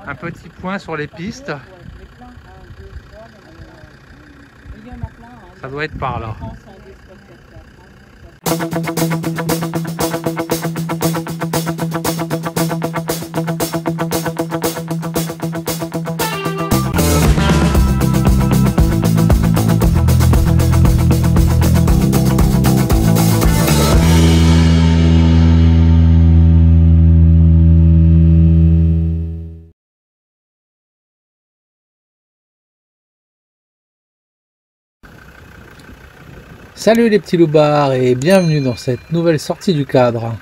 Un petit point sur les pistes. Ça doit être par là. Salut les petits loupards et bienvenue dans cette nouvelle sortie du cadre.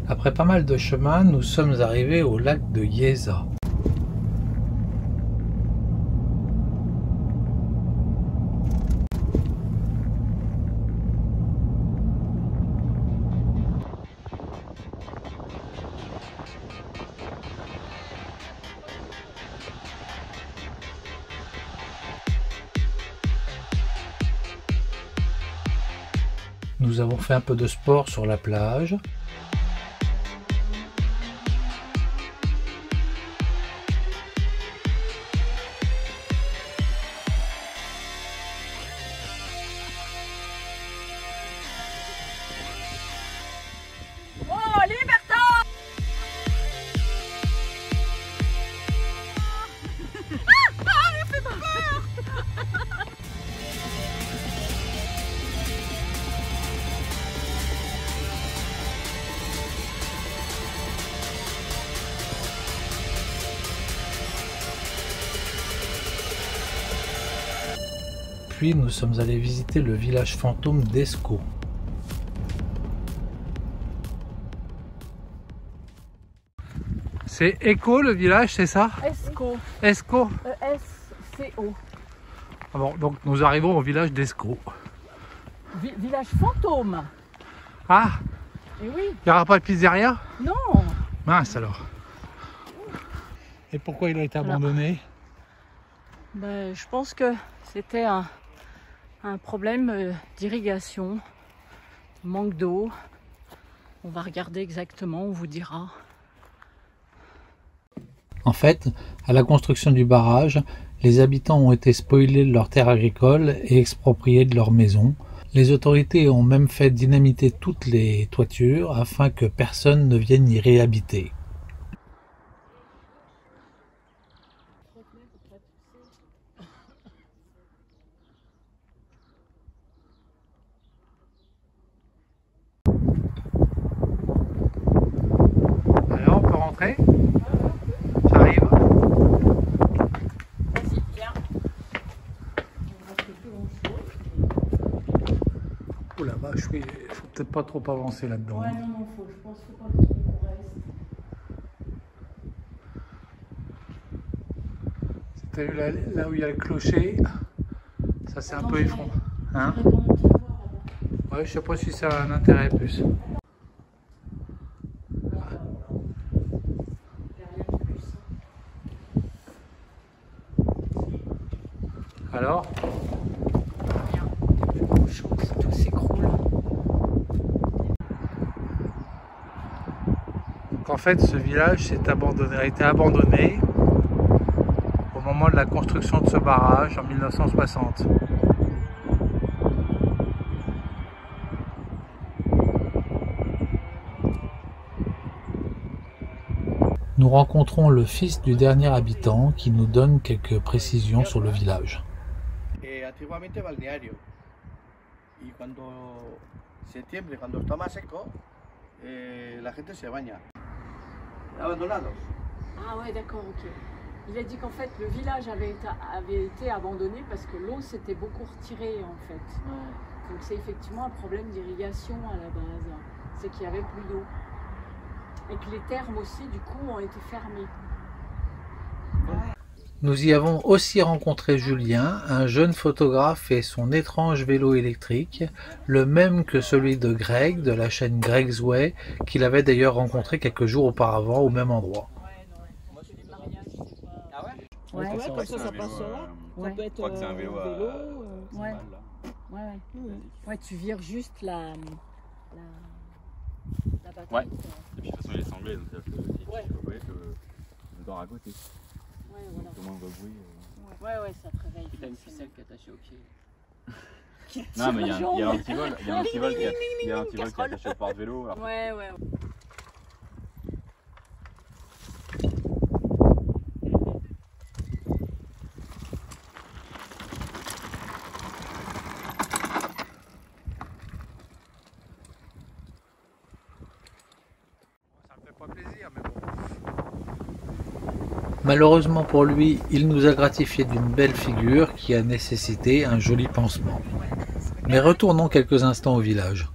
Après pas mal de chemin, nous sommes arrivés au lac de Yeza. Nous avons fait un peu de sport sur la plage. Puis nous sommes allés visiter le village fantôme d'Escaut. C'est Éco le village, c'est ça? Escaut. Escaut. E-S-C-O. Ah bon, donc nous arrivons au village d'Escaut. Village fantôme. Ah, Et oui. il n'y aura pas de pizzeria? Non. Mince alors. Et pourquoi il a été abandonné? Ben, je pense que c'était un problème d'irrigation, manque d'eau. On va regarder exactement, on vous dira. En fait, à la construction du barrage, les habitants ont été spoliés de leurs terres agricoles et expropriés de leurs maisons. Les autorités ont même fait dynamiter toutes les toitures afin que personne ne vienne y réhabiter. Alors, on peut rentrer? J'arrive. Vas-y, viens. Oh la vache, oui, faut peut-être pas trop avancer là-dedans. Ouais, non, je pense qu'il faut pas trop qu'on reste. T'as vu là où il y a le clocher? Ça c'est un peu effondré. Hein? Ouais, je sais pas si ça a un intérêt plus. Alors? Rien. Tout s'écroule. Donc en fait ce village a été abandonné au moment de la construction de ce barrage en 1960. Nous rencontrons le fils du dernier habitant qui nous donne quelques précisions sur le village. Antiguamente balneario. y cuando septiembre, cuando está más seco, la gente se baña. Abandonados. Ah ouais, d'accord, ok. Il a dit qu'en fait le village avait été abandonné parce que l'eau s'était beaucoup retirée en fait. Ouais. Donc c'est effectivement un problème d'irrigation à la base. C'est qu'il n'y avait plus d'eau. Et que les thermes aussi du coup ont été fermés. Ouais. Nous y avons aussi rencontré Julien, un jeune photographe et son étrange vélo électrique, le même que celui de Greg, de la chaîne Greg's Way, qu'il avait d'ailleurs rencontré quelques jours auparavant au même endroit. Ouais, ouais, comme ça passera. Ça peut être c'est un vélo. Ouais. Ouais, tu vires juste la bataille. Ouais. Et puis de toute façon il est sanglé, donc c'est-à-dire que si tu peux voyer que je dors à côté. Ouais, voilà. Au moins le bruit. Ouais, ça te réveille. T'as une ficelle qui est attachée au pied. Non mais il y a l'antivol, qui est attaché au porte-vélo. Ouais. Malheureusement pour lui, il nous a gratifié d'une belle figure qui a nécessité un joli pansement. Mais retournons quelques instants au village.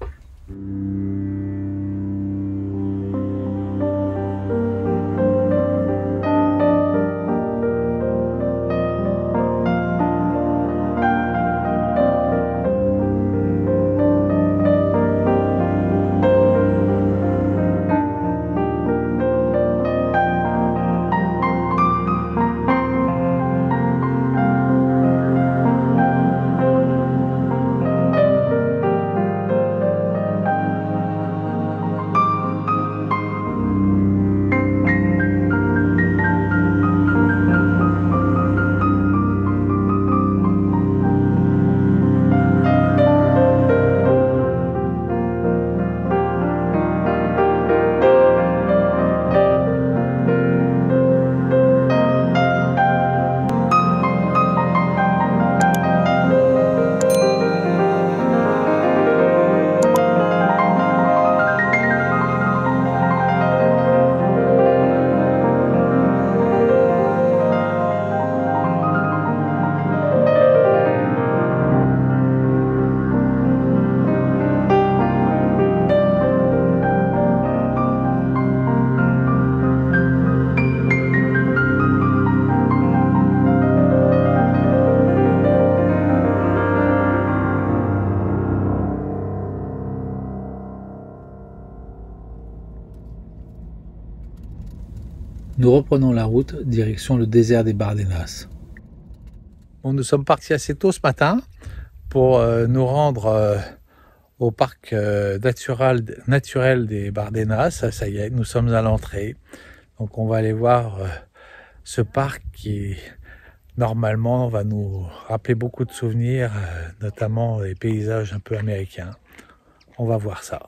Nous reprenons la route, direction le désert des Bardenas. Bon, nous sommes partis assez tôt ce matin pour nous rendre au parc naturel des Bardenas. Ça y est, nous sommes à l'entrée. Donc on va aller voir ce parc qui normalement va nous rappeler beaucoup de souvenirs, notamment des paysages un peu américains. On va voir ça.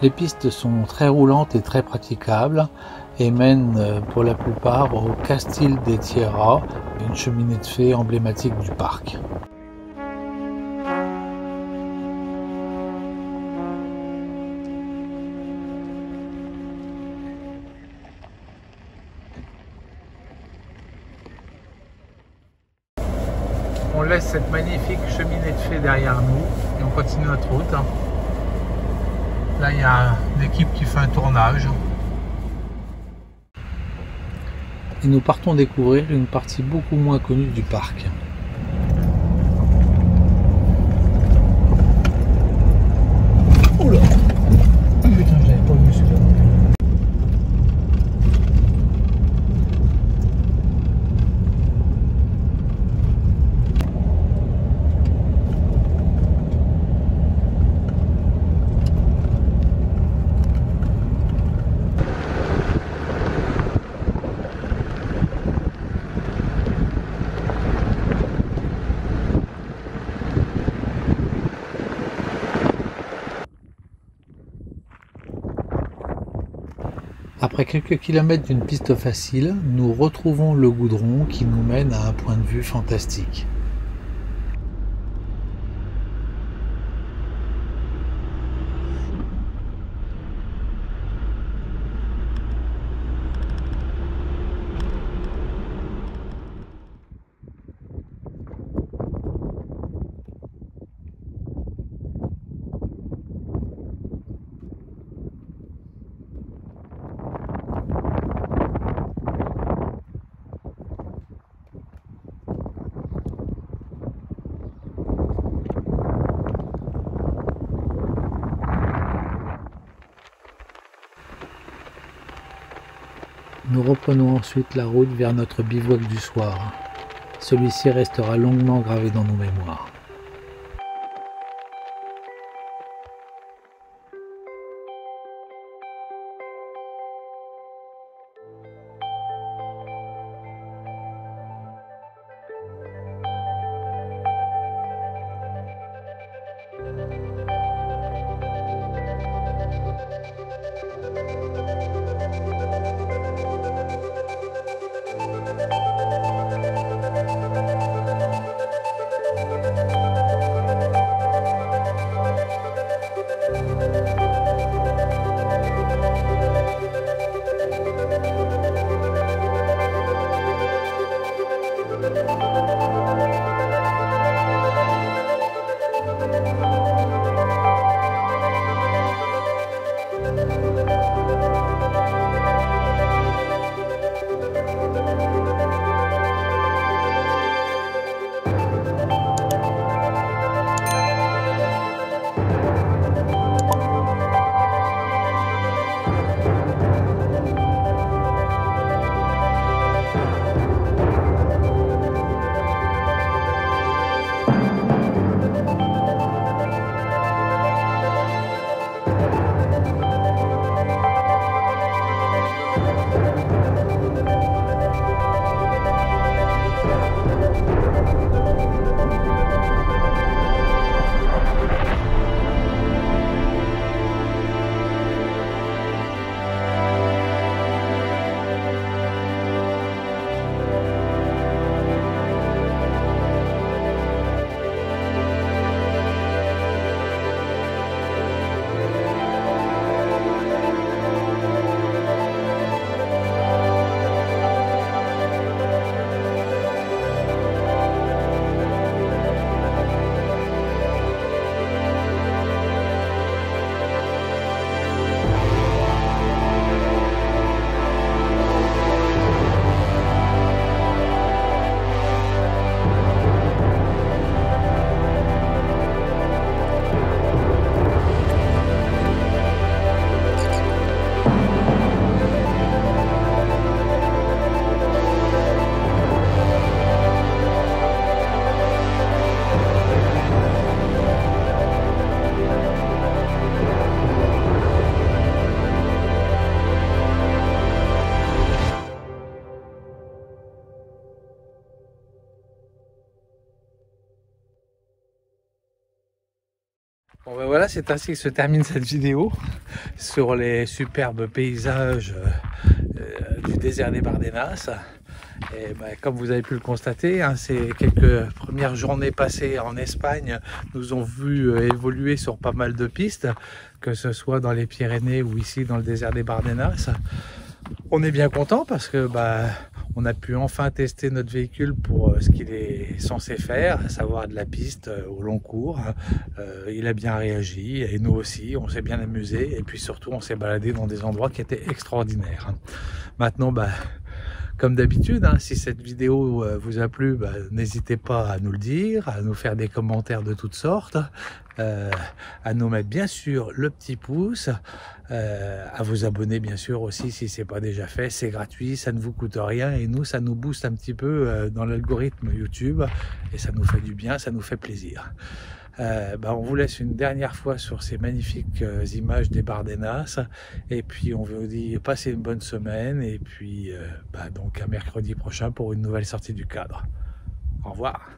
Les pistes sont très roulantes et très praticables et mènent pour la plupart au Castil de Tierra, une cheminée de fée emblématique du parc. On laisse cette magnifique cheminée de fée derrière nous et on continue notre route. Là, il y a une équipe qui fait un tournage. Et nous partons découvrir une partie beaucoup moins connue du parc. Oula! Putain, je l'avais pas vu celui-là. Après quelques kilomètres d'une piste facile, nous retrouvons le goudron qui nous mène à un point de vue fantastique. Nous reprenons ensuite la route vers notre bivouac du soir. Celui-ci restera longuement gravé dans nos mémoires. Bon ben voilà, c'est ainsi que se termine cette vidéo sur les superbes paysages du désert des Bardenas. Et ben, comme vous avez pu le constater, hein, ces quelques premières journées passées en Espagne nous ont vu évoluer sur pas mal de pistes, que ce soit dans les Pyrénées ou ici dans le désert des Bardenas. On est bien content parce que on a pu enfin tester notre véhicule pour ce qu'il est censé faire, à savoir de la piste au long cours. Il a bien réagi et nous aussi, on s'est bien amusé et puis surtout on s'est baladé dans des endroits qui étaient extraordinaires. Maintenant, comme d'habitude, hein, si cette vidéo vous a plu, n'hésitez pas à nous le dire, à nous faire des commentaires de toutes sortes, à nous mettre bien sûr le petit pouce, à vous abonner bien sûr aussi si c'est pas déjà fait, c'est gratuit, ça ne vous coûte rien et nous ça nous booste un petit peu dans l'algorithme YouTube et ça nous fait du bien, ça nous fait plaisir. On vous laisse une dernière fois sur ces magnifiques images des Bardenas et puis on vous dit passez une bonne semaine et puis donc à mercredi prochain pour une nouvelle sortie du cadre. Au revoir.